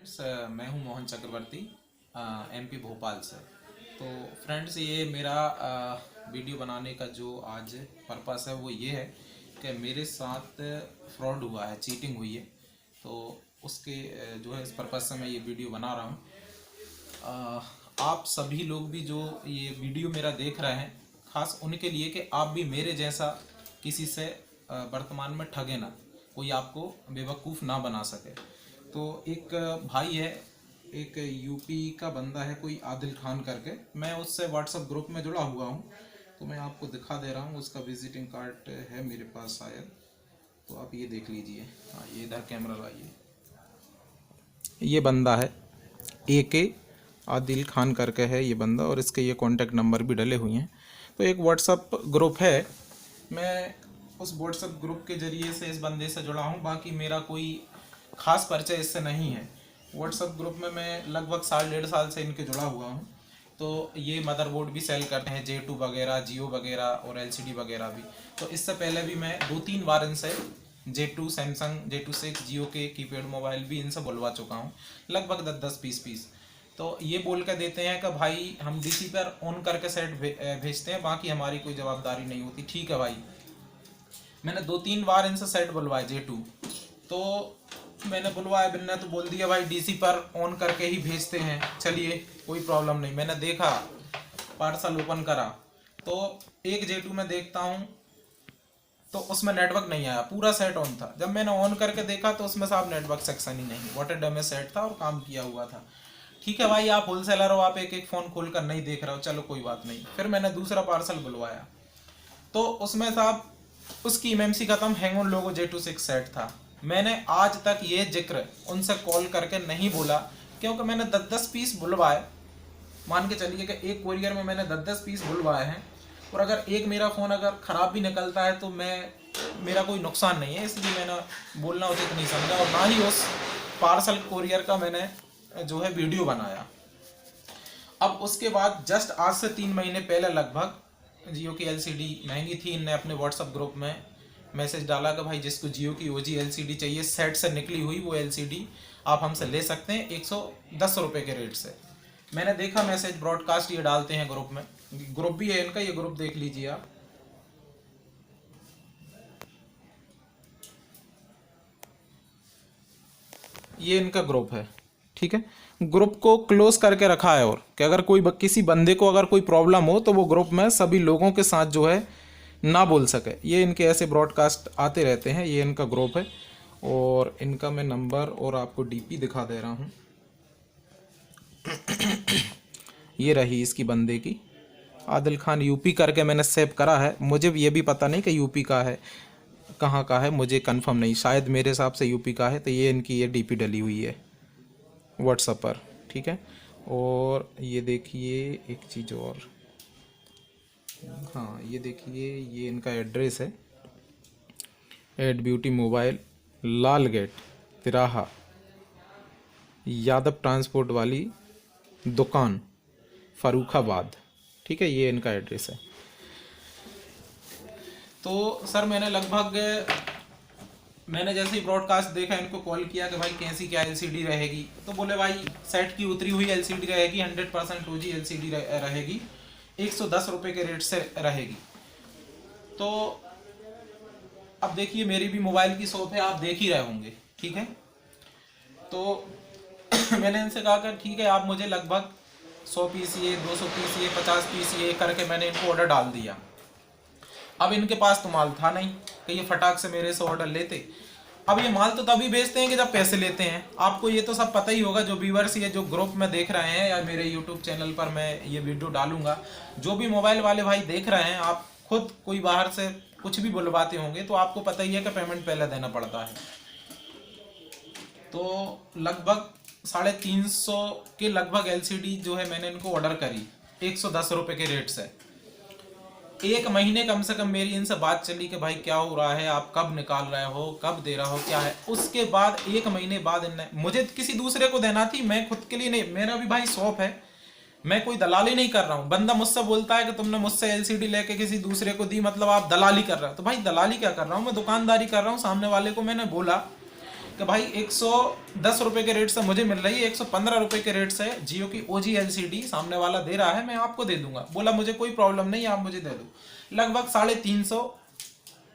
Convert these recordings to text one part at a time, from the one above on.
Friends, मैं हूं मोहन चक्रवर्ती, MP Bhopal से। तो फ्रेंड्स, ये मेरा वीडियो बनाने का जो आज पर्पस है वो ये है कि मेरे साथ फ्रॉड हुआ है, चीटिंग हुई है। तो उसके जो है इस पर्पस से मैं ये वीडियो बना रहा हूँ। आप सभी लोग भी जो ये वीडियो मेरा देख रहे हैं, ख़ास उनके लिए कि आप भी मेरे जैसा किसी से वर्तमान में ठगे ना, कोई आपको बेवकूफ़ ना बना सके। तो एक भाई है, एक यूपी का बंदा है, कोई आदिल खान करके, मैं उससे व्हाट्सएप ग्रुप में जुड़ा हुआ हूँ। तो मैं आपको दिखा दे रहा हूँ, उसका विजिटिंग कार्ड है मेरे पास शायद, तो आप ये देख लीजिए। हाँ, ये इधर कैमरा लाइए। ये बंदा है, AK आदिल खान करके है ये बंदा, और इसके ये कॉन्टैक्ट नंबर भी डले हुए हैं। तो एक व्हाट्सअप ग्रुप है, मैं उस व्हाट्सअप ग्रुप के ज़रिए से इस बंदे से जुड़ा हूँ। बाकी मेरा कोई ख़ास परिचय इससे नहीं है। व्हाट्सअप ग्रुप में मैं लगभग 1.5 साल से इनके जुड़ा हुआ हूँ। तो ये मदरबोर्ड भी सेल करते हैं, J2 वगैरह, जियो वगैरह और LCD वगैरह भी। तो इससे पहले भी मैं 2-3 बार इनसे J2, सैमसंग J26, जियो के कीपैड मोबाइल भी इनसे बुलवा चुका हूँ, लगभग 10-10 पीस। तो ये बोल कर देते हैं कि भाई हम DC पर ऑन करके सेट भेजते हैं, बाकी हमारी कोई जवाबदारी नहीं होती। ठीक है भाई, मैंने 2-3 बार इनसे सेट बुलवाए J2, तो मैंने बुलवाया, बिन्ना तो बोल दिया भाई DC पर ऑन करके ही भेजते हैं, चलिए कोई प्रॉब्लम नहीं। मैंने देखा, पार्सल ओपन करा, तो एक J2 में देखता हूँ तो उसमें नेटवर्क नहीं आया, पूरा सेट ऑन था। जब मैंने ऑन करके देखा तो उसमें साहब नेटवर्क सेक्शन ही नहीं, वाटर डैमेज सेट था और काम किया हुआ था। ठीक है भाई, आप होलसेलर हो, आप एक एक फ़ोन खोल कर नहीं देख रहे हो, चलो कोई बात नहीं। फिर मैंने दूसरा पार्सल बुलवाया, तो उसमें साहब उसकी MMC ख़त्म, hang on logo J26 set था। मैंने आज तक ये जिक्र उनसे कॉल करके नहीं बोला, क्योंकि मैंने 10-10 पीस बुलवाए। मान के चलिए कि एक कोरियर में मैंने 10-10 पीस बुलवाए हैं, और अगर एक मेरा फ़ोन अगर ख़राब भी निकलता है तो मेरा कोई नुकसान नहीं है, इसलिए मैंने बोलना उचित नहीं समझा, और ना ही उस पार्सल कोरियर का मैंने जो है वीडियो बनाया। अब उसके बाद जस्ट आज से 3 महीने पहले लगभग जियो की LCD महंगी थी, इनने अपने व्हाट्सअप ग्रुप में मैसेज डाला कि भाई जिसको जियो की OG LCD चाहिए, सेट से निकली हुई वो LCD आप हमसे ले सकते हैं 110 रुपये के रेट से। मैंने देखा मैसेज ब्रॉडकास्ट ये डालते हैं ग्रुप में, ग्रुप भी है इनका, ये ग्रुप देख लीजिए आप। ये इनका ग्रुप है, ठीक है। ग्रुप को क्लोज करके रखा है, और कि अगर कोई किसी बंदे को अगर कोई प्रॉब्लम हो तो वो ग्रुप में सभी लोगों के साथ जो है ना बोल सके। ये इनके ऐसे ब्रॉडकास्ट आते रहते हैं, ये इनका ग्रुप है। और इनका मैं नंबर और आपको DP दिखा दे रहा हूँ। ये रही इसकी बंदे की, आदिल खान UP करके मैंने सेव करा है। मुझे ये भी पता नहीं कि UP का है, कहाँ का है मुझे कंफर्म नहीं, शायद मेरे हिसाब से UP का है। तो ये इनकी ये DP डली हुई है व्हाट्सएप पर, ठीक है। और ये देखिए एक चीज़ और, हाँ ये देखिए, ये इनका एड्रेस है, एड ब्यूटी मोबाइल, लाल गेट, तिराहा, यादव ट्रांसपोर्ट वाली दुकान, फरुखाबाद, ठीक है। ये इनका एड्रेस है। तो सर मैंने जैसे ही ब्रॉडकास्ट देखा, इनको कॉल किया कि भाई कैसी क्या LCD रहेगी, तो बोले भाई सेट की उतरी हुई LCD रहेगी, 100% OG LCD रहेगी, 110 रुपये के रेट से रहेगी। तो अब देखिए, मेरी भी मोबाइल की शॉप है, आप देख ही रहे होंगे, ठीक है। तो मैंने इनसे कहा कि ठीक है, आप मुझे लगभग 100 पीस ये, 200 पीस ये, 50 पीस ये करके मैंने इनको ऑर्डर डाल दिया। अब इनके पास तो माल था नहीं कि ये फटाक से मेरे से ऑर्डर लेते। अब ये माल तो तभी बेचते हैं कि जब पैसे लेते हैं। आपको ये तो सब पता ही होगा, जो व्यूअर्स ये जो ग्रुप में देख रहे हैं, या मेरे यूट्यूब चैनल पर मैं ये वीडियो डालूंगा, जो भी मोबाइल वाले भाई देख रहे हैं, आप खुद कोई बाहर से कुछ भी बुलवाते होंगे तो आपको पता ही है कि पेमेंट पहले देना पड़ता है। तो लगभग 350 के लगभग LCD जो है मैंने इनको ऑर्डर करी 110 रुपये के रेट से। 1 महीने कम से कम मेरी इनसे बात चली कि भाई क्या हो रहा है, आप कब निकाल रहे हो, कब दे रहा हो, क्या है। उसके बाद 1 महीने बाद इनने मुझे किसी दूसरे को देना थी, मैं खुद के लिए नहीं, मेरा भी भाई शॉप है, मैं कोई दलाली नहीं कर रहा हूँ। बंदा मुझसे बोलता है कि तुमने मुझसे LCD लेके किसी दूसरे को दी, मतलब आप दलाली कर रहे हो। तो भाई दलाली क्या कर रहा हूँ, मैं दुकानदारी कर रहा हूँ। सामने वाले को मैंने बोला कि भाई 110 रुपये के रेट से मुझे मिल रही है, 115 रुपये के रेट से जियो की OG LCD सामने वाला दे रहा है, मैं आपको दे दूंगा। बोला मुझे कोई प्रॉब्लम नहीं, आप मुझे दे दो। लगभग 350,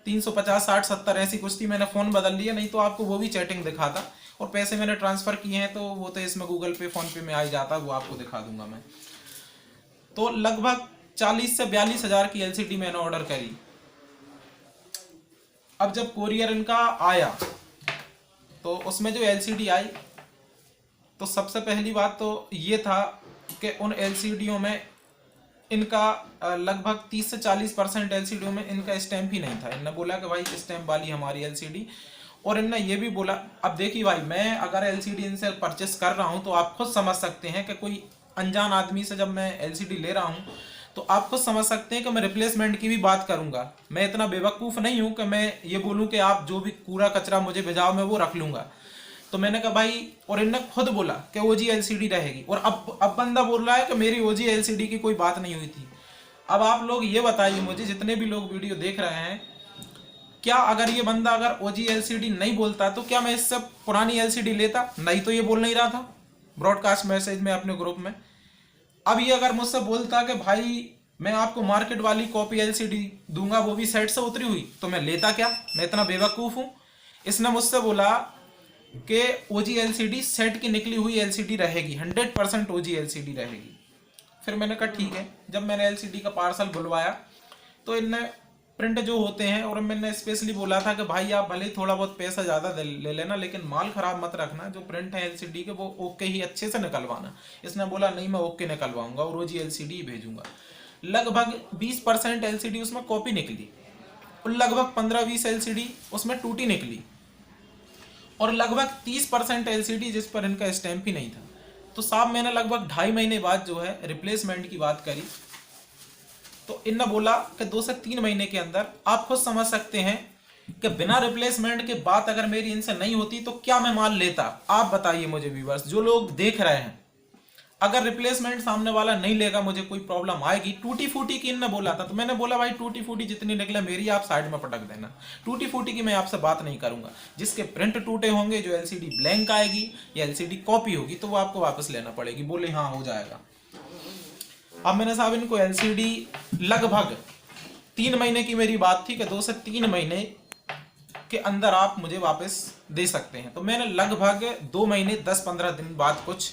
350, 60, 70 ऐसी कुछ थी। मैंने फ़ोन बदल लिया, नहीं तो आपको वो भी चैटिंग दिखाता। और पैसे मैंने ट्रांसफ़र किए हैं तो वो तो इसमें गूगल पे, फ़ोन पे में आ ही जाता, वो आपको दिखा दूंगा मैं। तो लगभग 40 से 42 हज़ार की LCD मैंने ऑर्डर करी। अब जब कोरियर इनका आया तो उसमें जो LCD आई, तो सबसे पहली बात तो ये था कि उन LCDयों में इनका लगभग 30 से 40% LCDयों में इनका स्टैम्प ही नहीं था। इनने बोला कि भाई स्टैम्प वाली हमारी LCD, और इनने ये भी बोला, अब देखिए भाई, मैं अगर LCD इनसे परचेस कर रहा हूँ तो आप खुद समझ सकते हैं कि कोई अनजान आदमी से जब मैं LCD ले रहा हूँ तो आप खुद समझ सकते हैं कि मैं रिप्लेसमेंट की भी बात करूंगा। मैं इतना बेवकूफ़ नहीं हूं कि मैं ये बोलूं कि आप जो भी कूड़ा कचरा मुझे भेजाओ मैं वो रख लूंगा। तो मैंने कहा भाई, और इनने खुद बोला कि OG LCD रहेगी, और अब बंदा बोल रहा है कि मेरी OG LCD की कोई बात नहीं हुई थी। अब आप लोग ये बताइए मुझे, जितने भी लोग वीडियो देख रहे हैं, क्या अगर ये बंदा अगर OG LCD नहीं बोलता तो क्या मैं इससे पुरानी LCD लेता? नहीं तो ये बोल नहीं रहा था ब्रॉडकास्ट मैसेज में अपने ग्रुप में। अब ये अगर मुझसे बोलता कि भाई मैं आपको मार्केट वाली कॉपी LCD दूंगा, वो भी सेट से उतरी हुई, तो मैं लेता क्या? मैं इतना बेवकूफ़ हूँ? इसने मुझसे बोला कि OG LCD सेट की निकली हुई LCD रहेगी, 100% OG LCD रहेगी। फिर मैंने कहा ठीक है। जब मैंने LCD का पार्सल बुलवाया तो इनने प्रिंट जो होते हैं, और मैंने स्पेशली बोला था कि भाई आप भले थोड़ा बहुत पैसा ज़्यादा ले लेना, लेकिन माल ख़राब मत रखना। जो प्रिंट है LCD के वो ओके ही अच्छे से निकलवाना। इसने बोला नहीं, मैं ओके निकलवाऊंगा और OG LCD ही भेजूंगा। लगभग 20% LCD उसमें कॉपी निकली, और लगभग 15-20 LCD उसमें टूटी निकली, और लगभग 30% LCD जिस पर इनका स्टैम्प ही नहीं था। तो साहब मैंने लगभग 2.5 महीने बाद जो है रिप्लेसमेंट की बात करी, तो इनने बोला कि 2 से 3 महीने के अंदर। आप खुद समझ सकते हैं कि बिना रिप्लेसमेंट के बात अगर मेरी इनसे नहीं होती तो क्या मैं माल लेता? आप बताइए मुझे व्यूअर्स, जो लोग देख रहे हैं। अगर रिप्लेसमेंट सामने वाला नहीं लेगा, मुझे कोई प्रॉब्लम आएगी। टूटी फूटी की इनने बोला था, तो मैंने बोला भाई टूटी फूटी जितनी निकले मेरी आप साइड में पटक देना, टूटी फूटी की मैं आपसे बात नहीं करूंगा। जिसके प्रिंट टूटे होंगे, जो LCD ब्लैंक आएगी या LCD कॉपी होगी, तो वो आपको वापस लेना पड़ेगी। बोले हाँ हो जाएगा। अब मैंने साहब इनको LCD लगभग 3 महीने की मेरी बात थी कि 2 से 3 महीने के अंदर आप मुझे वापस दे सकते हैं। तो मैंने लगभग 2 महीने 10-15 दिन बाद कुछ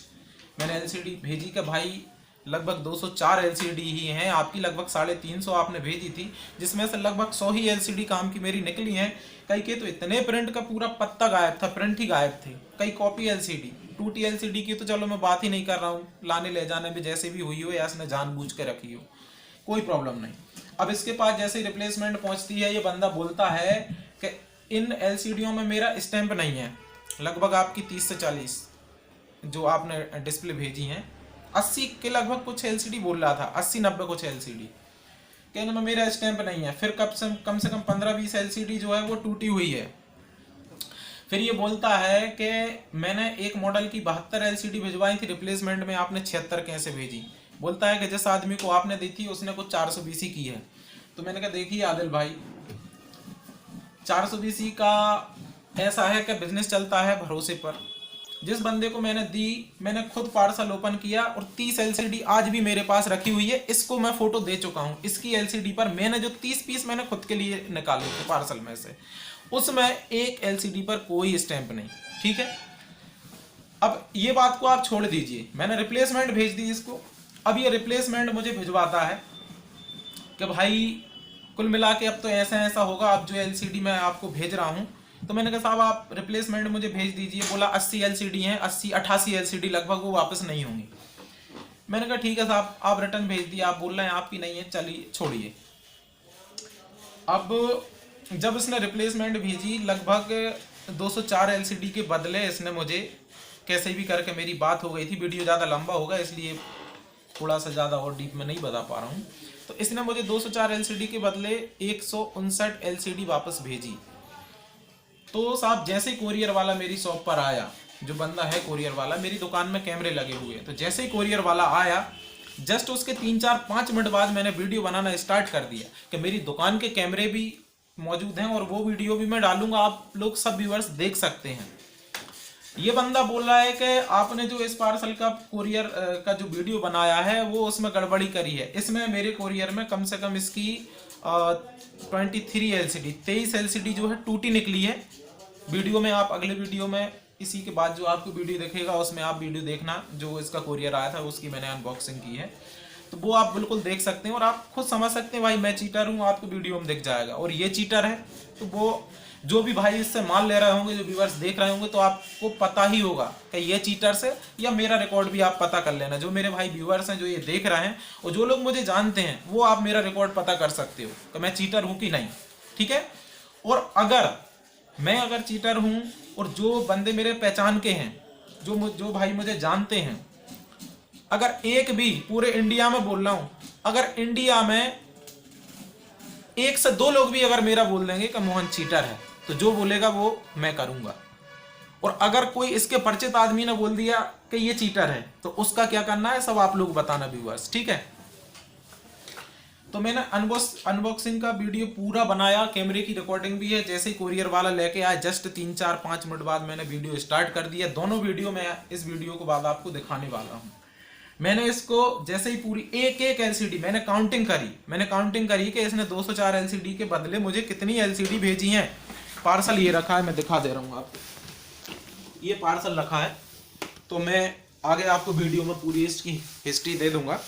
मैंने LCD भेजी कि भाई लगभग 204 LCD ही हैं आपकी, लगभग 350 आपने भेजी थी, जिसमें से लगभग 100 ही LCD काम की मेरी निकली हैं। कई के तो इतने प्रिंट का पूरा पत्ता गायब था, प्रिंट ही गायब थे। कई कॉपी LCD, टूटी LCD की तो चलो मैं बात ही नहीं कर रहा हूँ, लाने ले जाने में जैसे भी हुई हो या इसने जानबूझ के रखी हो, कोई प्रॉब्लम नहीं। अब इसके पास जैसे रिप्लेसमेंट पहुँचती है, ये बंदा बोलता है कि इन LCDयों में मेरा स्टैंप नहीं है। लगभग आपकी 30 से 40 जो आपने डिस्प्ले भेजी हैं, 80 के लगभग कुछ LCD बोल रहा था, 80-90 कुछ LCD कहने में मेरा स्टैंप नहीं है। फिर कम से कम 15-20 LCD जो है वो टूटी हुई है। फिर ये बोलता है कि मैंने एक मॉडल की 72 LCD भिजवाई थी रिप्लेसमेंट में, आपने 76 कैसे भेजी? बोलता है कि जिस आदमी को आपने दी थी उसने कुछ 420 ही की है। तो मैंने कहा देखिए आदिल भाई, 420 का ऐसा है कि बिजनेस चलता है भरोसे पर। जिस बंदे को मैंने दी, मैंने खुद पार्सल ओपन किया और 30 LCD आज भी मेरे पास रखी हुई है। इसको मैं फोटो दे चुका हूं। इसकी LCD पर मैंने जो 30 पीस मैंने खुद के लिए निकाले थे पार्सल में से, उसमें एक LCD पर कोई स्टैंप नहीं। ठीक है, अब ये बात को आप छोड़ दीजिए, मैंने रिप्लेसमेंट भेज दी इसको। अब ये रिप्लेसमेंट मुझे भिजवाता है कि भाई कुल मिला के अब तो ऐसा ऐसा होगा, अब जो LCD मैं आपको भेज रहा हूँ। तो मैंने कहा साहब आप रिप्लेसमेंट मुझे भेज दीजिए। बोला 80 LCD हैं, 88 LCD लगभग, वो वापस नहीं होंगी। मैंने कहा ठीक है साहब, आप रिटर्न भेज दिए, आप बोल रहे हैं आपकी नहीं है, चलिए छोड़िए। अब जब इसने रिप्लेसमेंट भेजी, लगभग 204 LCD के बदले इसने मुझे कैसे भी करके, मेरी बात हो गई थी, वीडियो ज़्यादा लंबा होगा इसलिए थोड़ा सा ज़्यादा और डीप में नहीं बता पा रहा हूँ। तो इसने मुझे 204 LCD के बदले 159 LCD वापस भेजी। तो साहब जैसे ही कोरियर वाला मेरी शॉप पर आया, जो बंदा है कोरियर वाला, मेरी दुकान में कैमरे लगे हुए हैं, तो जैसे ही कोरियर वाला आया, जस्ट उसके 3-4-5 मिनट बाद मैंने वीडियो बनाना स्टार्ट कर दिया कि मेरी दुकान के कैमरे भी मौजूद हैं, और वो वीडियो भी मैं डालूंगा, आप लोग सब व्यूअर्स देख सकते हैं। ये बंदा बोल रहा है कि आपने जो इस पार्सल का कोरियर का जो वीडियो बनाया है वो उसमें गड़बड़ी करी है। इसमें मेरे कोरियर में कम से कम इसकी 23 LCD 23 LCD जो है टूटी निकली है। वीडियो में आप अगले वीडियो में इसी के बाद जो आपको वीडियो दिखेगा उसमें आप वीडियो देखना, जो इसका कोरियर आया था उसकी मैंने अनबॉक्सिंग की है, तो वो आप बिल्कुल देख सकते हैं और आप खुद समझ सकते हैं भाई मैं चीटर हूँ, आपको वीडियो में दिख जाएगा। और ये चीटर है तो वो जो भी भाई इससे माल ले रहे होंगे, जो व्यूअर्स देख रहे होंगे, तो आपको पता ही होगा कि ये चीटर से, या मेरा रिकॉर्ड भी आप पता कर लेना। जो मेरे भाई व्यूअर्स हैं जो ये देख रहे हैं और जो लोग मुझे जानते हैं वो आप मेरा रिकॉर्ड पता कर सकते हो कि मैं चीटर हूँ कि नहीं, ठीक है। और अगर चीटर हूँ और जो बंदे मेरे पहचान के हैं, जो भाई मुझे जानते हैं, अगर एक भी पूरे इंडिया में बोल रहा हूँ, अगर इंडिया में 1 से 2 लोग भी अगर मेरा बोल देंगे कि मोहन चीटर है, तो जो बोलेगा वो मैं करूंगा। और अगर कोई इसके परिचित आदमी ने बोल दिया कि ये चीटर है, तो उसका क्या करना है सब आप लोग बताना व्यूअर्स, ठीक है। तो मैंने अनबॉक्सिंग का वीडियो पूरा बनाया, कैमरे की रिकॉर्डिंग भी है। जैसे ही कोरियर वाला लेके आया जस्ट 3-4-5 मिनट बाद मैंने वीडियो स्टार्ट कर दिया। दोनों वीडियो मैं इस वीडियो के बाद आपको दिखाने वाला हूँ। मैंने इसको जैसे ही पूरी एक LCD मैंने काउंटिंग करी कि इसने 204 LCD के बदले मुझे कितनी LCD भेजी हैं। पार्सल ये रखा है, मैं दिखा दे रहा हूँ आपको, ये पार्सल रखा है। तो मैं आगे आपको वीडियो में पूरी इसकी हिस्ट्री दे दूंगा।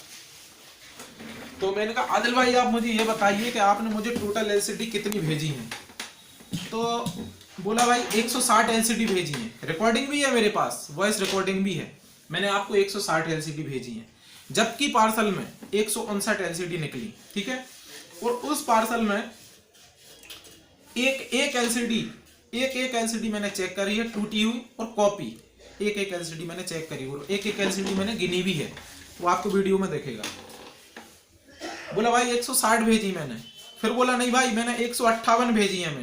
तो मैंने कहा आदिल भाई आप मुझे ये बताइए कि आपने मुझे टोटल LCD कितनी भेजी हैं। तो बोला भाई 160 LCD भेजी हैं, रिकॉर्डिंग भी है मेरे पास, वॉइस रिकॉर्डिंग भी है। मैंने आपको 160 LCD भेजी हैं, जबकि पार्सल में 159 LCD निकली, ठीक है। और उस पार्सल में एक LCD मैंने चेक करी है टूटी हुई, और कॉपी एक LCD मैंने चेक करी, और एक LCD मैंने गिनी भी है, वो आपको वीडियो में देखेगा। बोला भाई 160 भेजी मैंने, फिर बोला नहीं भाई मैंने 158 भेजी है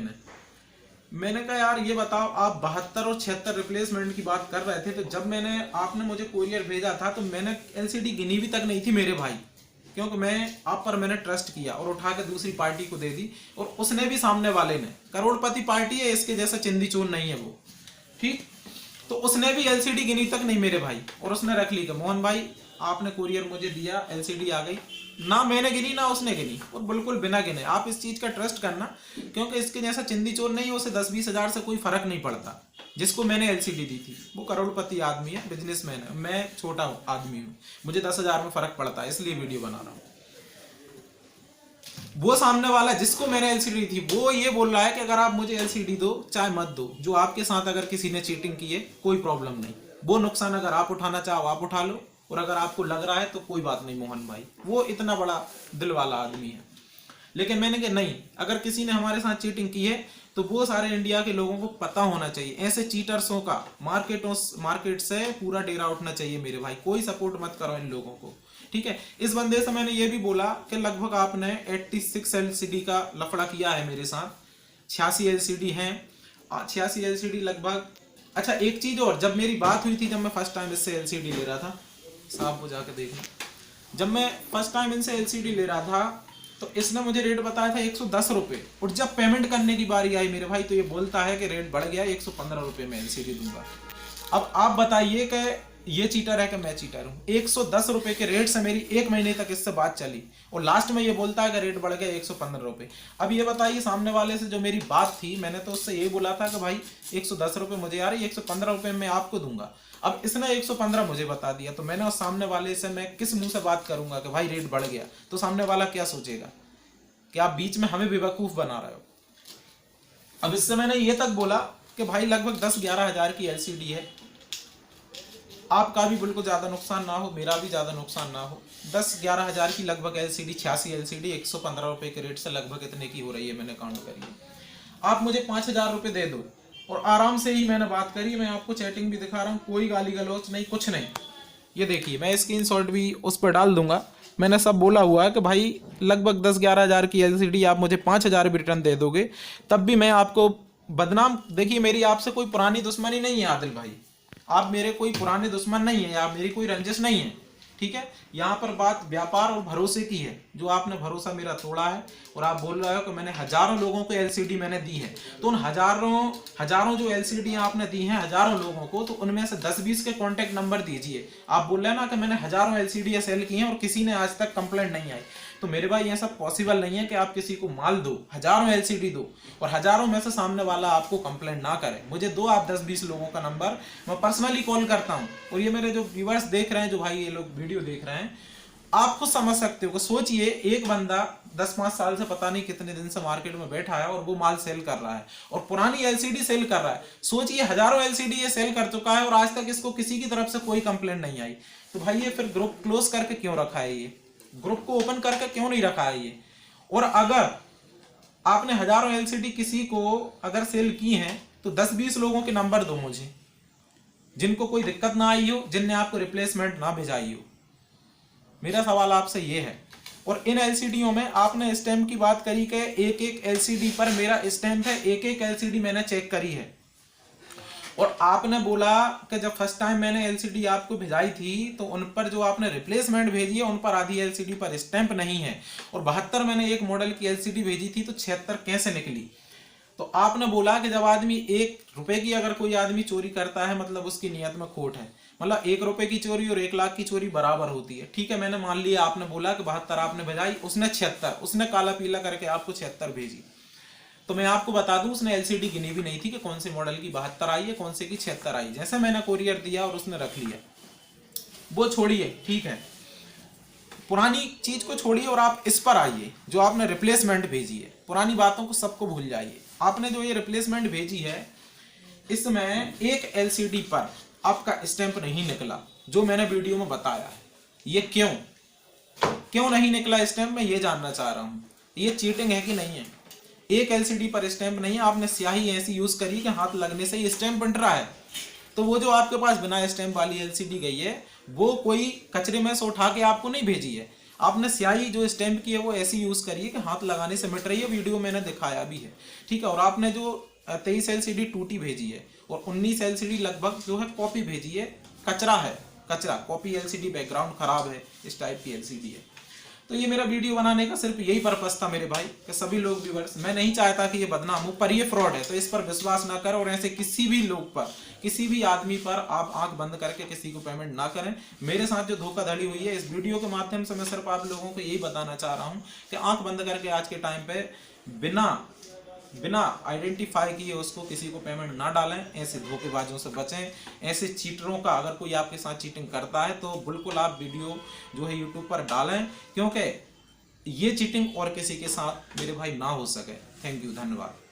मैंने कहा यार ये बताओ, आप 72 और 76 रिप्लेसमेंट की बात कर रहे थे, तो जब आपने मुझे कोरियर भेजा था तो मैंने LCD गिनी भी तक नहीं थी मेरे भाई, क्योंकि आप पर मैंने ट्रस्ट किया और उठा के दूसरी पार्टी को दे दी। और उसने भी, सामने वाले ने, करोड़पति पार्टी है, इसके जैसा चिंदी चोर नहीं है वो, ठीक। तो उसने भी LCD गिनी तक नहीं मेरे भाई, और उसने रख ली कि मोहन भाई आपने कोरियर मुझे दिया, LCD आ गई, ना मैंने गिनी ना उसने गिनी, और बिल्कुल बिना गिने। आप इस चीज का ट्रस्ट करना, क्योंकि इसके जैसा चिंदी चोर नहीं, उसे 10-20 हजार से कोई फर्क नहीं पड़ता। जिसको मैंने LCD दी थी वो करोड़पति आदमी है, बिजनेसमैन है, मैं छोटा आदमी हूँ, मुझे 10 हजार में फर्क पड़ता है, इसलिए वीडियो बना रहा हूँ। वो सामने वाला जिसको मैंने LCD दी थी वो ये बोल रहा है कि अगर आप मुझे LCD दो चाहे मत दो, जो आपके साथ अगर किसी ने चीटिंग की है कोई प्रॉब्लम नहीं, वो नुकसान अगर आप उठाना चाहो आप उठा लो, और अगर आपको लग रहा है तो कोई बात नहीं मोहन भाई, वो इतना बड़ा दिल वाला आदमी है। लेकिन मैंने कहा नहीं, अगर किसी ने हमारे साथ चीटिंग की है तो वो सारे इंडिया के लोगों को पता होना चाहिए। ऐसे चीटर्सों का मार्केट से पूरा डेरा उठना चाहिए मेरे भाई, कोई सपोर्ट मत करो इन लोगों को, ठीक है। इस बंदे से मैंने ये भी बोला कि लगभग आपने 86 LCD का लफड़ा किया है मेरे साथ, 86 LCD हैं, 86 LCD लगभग। अच्छा एक चीज और, जब मेरी बात हुई थी, जब मैं फर्स्ट टाइम इससे LCD ले रहा था, साहब को जाकर देखना, जब मैं फर्स्ट टाइम इनसे LCD ले रहा था तो इसने मुझे रेट बताया था 110 रुपये, और जब पेमेंट करने की बारी आई मेरे भाई तो ये बोलता है कि रेट बढ़ गया, 115 रुपये में LCD दूंगा। अब आप बताइए कि ये चीटर है कि मैं चीटर हूँ। 110 रुपये के रेट से मेरी 1 महीने तक इससे बात चली, और लास्ट में ये बोलता है कि रेट बढ़ गया 115 रुपये। अब ये बताइए सामने वाले से जो मेरी बात थी, मैंने तो उससे ये बोला था कि भाई 110 रुपये मुझे आ रही, 115 रुपये मैं आपको दूंगा। अब इसने 115 मुझे बता दिया, तो मैंने उस सामने वाले से मैं किस मुंह से बात करूंगा कि भाई रेट बढ़ गया, तो सामने वाला क्या सोचेगा कि आप बीच में हमें बेवकूफ बना रहे हो। अब इससे मैंने ये तक बोला कि भाई लगभग 10-11 हजार की LCD है, आपका भी बिल्कुल ज्यादा नुकसान ना हो, मेरा भी ज्यादा नुकसान ना हो। 10-11 हजार की लगभग LCD, 86 LCD 115 रुपए के रेट से लगभग इतने की हो रही है, मैंने काउंट करी है। आप मुझे 5,000 रुपये दे दो, और आराम से ही मैंने बात करी, मैं आपको चैटिंग भी दिखा रहा हूँ, कोई गाली गलौच नहीं, कुछ नहीं। ये देखिए मैं स्क्रीनशॉट भी उस पर डाल दूंगा, मैंने सब बोला हुआ है कि भाई लगभग 10-11 हजार की LCD आप मुझे 5,000 भी रिटर्न दे दोगे, तब भी मैं आपको बदनाम। देखिए मेरी आपसे कोई पुरानी दुश्मनी नहीं है आदिल भाई, आप मेरे कोई पुराने दुश्मन नहीं है, आप मेरी कोई रंजिश नहीं है, ठीक है, यहाँ पर बात व्यापार और भरोसे की है। जो आपने भरोसा मेरा तोड़ा है और आप बोल रहे हो कि मैंने हजारों लोगों को एलसीडी मैंने दी है, तो उन हजारों जो एलसीडी आपने दी हैं हजारों लोगों को, तो उनमें से 10-20 के कॉन्टेक्ट नंबर दीजिए। आप बोल रहे हैं ना कि मैंने हजारों एलसीडी सेल की हैं और किसी ने आज तक कंप्लेंट नहीं आई, तो मेरे भाई ये सब पॉसिबल नहीं है कि आप किसी को माल दो, हजारों एलसीडी दो और हजारों में से सामने वाला आपको कंप्लेंट ना करे। मुझे दो आप 10-20 लोगों का नंबर, मैं पर्सनली कॉल करता हूँ। और ये मेरे जो व्यूअर्स देख रहे हैं, जो भाई ये लोग वीडियो देख रहे हैं, आप खुद समझ सकते हो कि सोचिए एक बंदा 10-5 साल से पता नहीं कितने दिन से मार्केट में बैठा है और वो माल सेल कर रहा है और पुरानी एलसीडी सेल कर रहा है। सोचिए हजारों एलसीडी ये सेल कर चुका है और आज तक इसको किसी की तरफ से कोई कंप्लेंट नहीं आई। तो भाई ये फिर ग्रुप क्लोज करके क्यों रखा है, ये ग्रुप को ओपन करके क्यों नहीं रखा है ये। और अगर आपने हजारों एलसीडी किसी को अगर सेल की हैं तो 10-20 लोगों के नंबर दो मुझे, जिनको कोई दिक्कत ना आई हो, जिनने आपको रिप्लेसमेंट ना भेजाई हो। मेरा सवाल आपसे ये है। और इन एलसीडीओं में आपने स्टैम्प की बात करी कि एक एक एलसीडी पर मेरा स्टैम्प है, एक एक एलसीडी मैंने चेक करी है। और आपने बोला कि जब फर्स्ट टाइम मैंने एलसीडी आपको भेजाई थी तो उन पर जो आपने रिप्लेसमेंट भेजी है उन पर आधी एलसीडी पर स्टैम्प नहीं है। और 72 मैंने एक मॉडल की एलसीडी भेजी थी तो 76 कैसे निकली। तो आपने बोला कि जब आदमी 1 रुपए की अगर कोई आदमी चोरी करता है मतलब उसकी नियत में खोट है, मतलब 1 रुपए की चोरी और 1 लाख की चोरी बराबर होती है। ठीक है, मैंने मान लिया, आपने बोला कि 72 आपने भेजाई, उसने 76, उसने काला पीला करके आपको 76 भेजी। तो मैं आपको बता दूं उसने एलसीडी गिनी भी नहीं थी कि कौन से मॉडल की 72 आई है, कौन से की 76 आई। जैसे मैंने कोरियर दिया और उसने रख लिया, वो छोड़िए, ठीक है, पुरानी चीज को छोड़िए और आप इस पर आइए जो आपने रिप्लेसमेंट भेजी है। पुरानी बातों को सबको भूल जाइए। आपने जो ये रिप्लेसमेंट भेजी है इसमें एक एलसीडी पर आपका स्टैंप नहीं निकला, जो मैंने वीडियो में बताया है। ये क्यों नहीं निकला स्टैंप, मैं ये जानना चाह रहा हूँ। ये चीटिंग है कि नहीं है। एक एलसीडी पर स्टैंप नहीं है, आपने स्याही ऐसी यूज करी कि हाथ लगने से ये स्टैंप बन रहा है। तो वो जो आपके पास बिना स्टैंप वाली एलसीडी गई है वो कोई कचरे में से उठा के आपको नहीं भेजी है। आपने स्याही जो स्टैंप की है वो ऐसी यूज करी है कि हाथ लगाने से मिट रही है, वीडियो मैंने दिखाया भी है, ठीक है। और आपने जो 23 एलसीडी टूटी भेजी है और 19 एलसीडी लगभग जो है कॉपी भेजी है, कचरा कॉपी एलसीडी, बैकग्राउंड खराब है, इस टाइप की एलसीडी है। तो ये मेरा वीडियो बनाने का सिर्फ यही पर्पस था मेरे भाई कि सभी लोग व्यूअर्स, मैं नहीं चाहता कि ये बदनाम हो, पर ये फ्रॉड है तो इस पर विश्वास ना करें। और ऐसे किसी भी लोग पर, किसी भी आदमी पर आप आंख बंद करके किसी को पेमेंट ना करें। मेरे साथ जो धोखाधड़ी हुई है, इस वीडियो के माध्यम से मैं सिर्फ आप लोगों को यही बताना चाह रहा हूँ कि आंख बंद करके आज के टाइम पे बिना आइडेंटिफाई किए उसको किसी को पेमेंट ना डालें। ऐसे धोखेबाजों से बचें। ऐसे चीटरों का अगर कोई आपके साथ चीटिंग करता है तो बिल्कुल आप वीडियो जो है यूट्यूब पर डालें, क्योंकि ये चीटिंग और किसी के साथ मेरे भाई ना हो सके। थैंक यू, धन्यवाद।